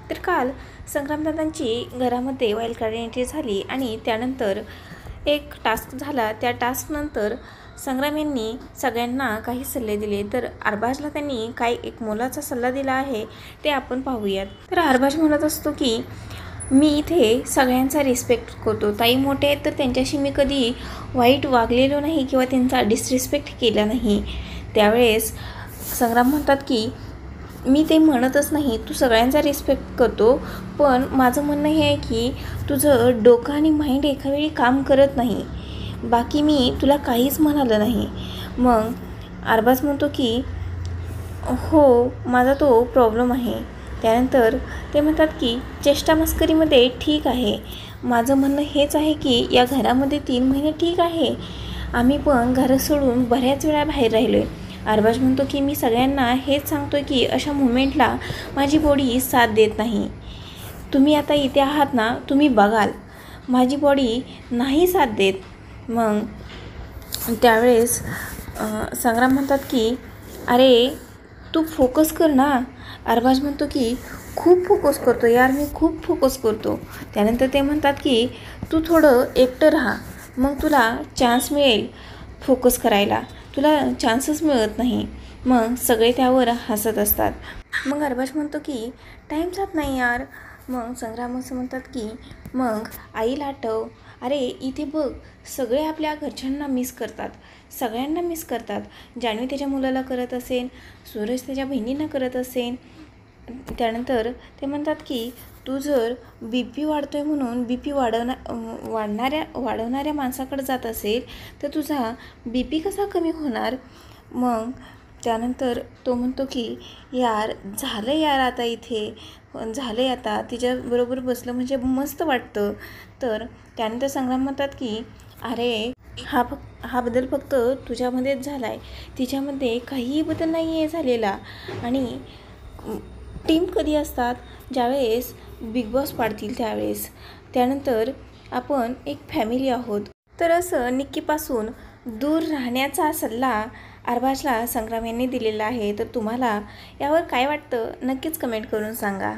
तर काल संग्रामदादांची घरामध्ये वाईल्ड कार्ड एंट्री झाली आणि त्यानंतर एक टास्क झाला। त्या टास्कनंतर संग्राम यांनी सगळ्यांना काही सल्ले दिले। तर अरबाजला त्यांनी काय एक मोलाचा सल्ला दिला आहे ते आपण पाहूयात। तर अरबाज म्हणत असतो की मी इथे सगळ्यांचा रिस्पेक्ट करतो, ताई मोठे आहेत तर त्यांच्याशी मी कधी वाईट वागलेलो नाही किंवा त्यांचा डिसरिस्पेक्ट केला नाही। त्यावेळेस संग्राम म्हणतात की मी ते म्हणतच नाही, तू सगळ्यांचा रिस्पेक्ट करतो, पण माझं म्हणणं हे आहे की तुझं डोकं आणि माइंड एकावेळी काम करत नाही, बाकी मी तुला काहीच म्हणालं नाही। मग अरबाज म्हणतो की हो माझा तो प्रॉब्लेम आहे। त्यानंतर ते म्हणतात की चेष्टा मस्करीमध्ये ठीक आहे, माझं म्हणणं हेच आहे की या घरामध्ये 3 महिने ठीक आहे, आम्ही पण घरं सोडून बऱ्याच वेळा बाहेर राहिलो आहे। अरबाज म्हणतो की मी सगळ्यांना हेच सांगतो की अशा मोमेंटला माझी बॉडी साथ देत नाही, तुम्ही आता इथे आहात ना, तुम्ही बघाल माझी बॉडी नाही साथ देत। मग त्यावेळेस संग्राम म्हणतात की अरे तू फोकस कर ना। अरबाज म्हणतो की खूप फोकस करतो यार, मी खूप फोकस करतो। त्यानंतर ते म्हणतात की तू थोडं एकटं राहा, मग तुला चान्स मिळेल फोकस करायला, तुला चान्सच मिळत नाही। मग सगळे त्यावर हसत असतात। मग अरबाज म्हणतो की टाईम जात नाही यार। मग संग्राम असं म्हणतात की मग आईला आठव, अरे इथे बघ सगळे आपल्या घरच्यांना मिस करतात, सगळ्यांना मिस करतात, जान्हवी त्याच्या मुलाला करत असेल, सूरज त्याच्या बहिणींना करत असेल। त्यानंतर ते म्हणतात की तू जर BP वाढतोय म्हणून BP वाढवणाऱ्या माणसाकडे जात असेल तर तुझा BP कसा कमी होणार। मग त्यानंतर तो म्हणतो की यार झालं यार, आता इथे झालं आहे, आता तिच्याबरोबर बसलं म्हणजे मस्त वाटतं। तर त्यानंतर संग्राम म्हणतात की अरे हा बदल फक्त तुझ्यामध्येच झाला आहे, तिच्यामध्ये काहीही बदल नाही आहे झालेला। आणि टीम कधी असतात, ज्यावेळेस बिग बॉस पाडतील त्यावेळेस, त्यानंतर आपण एक फॅमिली आहोत। तर असं निक्कीपासून दूर राहण्याचा सल्ला अरबाजला संग्राम यांनी दिलेला आहे। तर तुम्हाला यावर काय वाटतं नक्कीच कमेंट करून सांगा।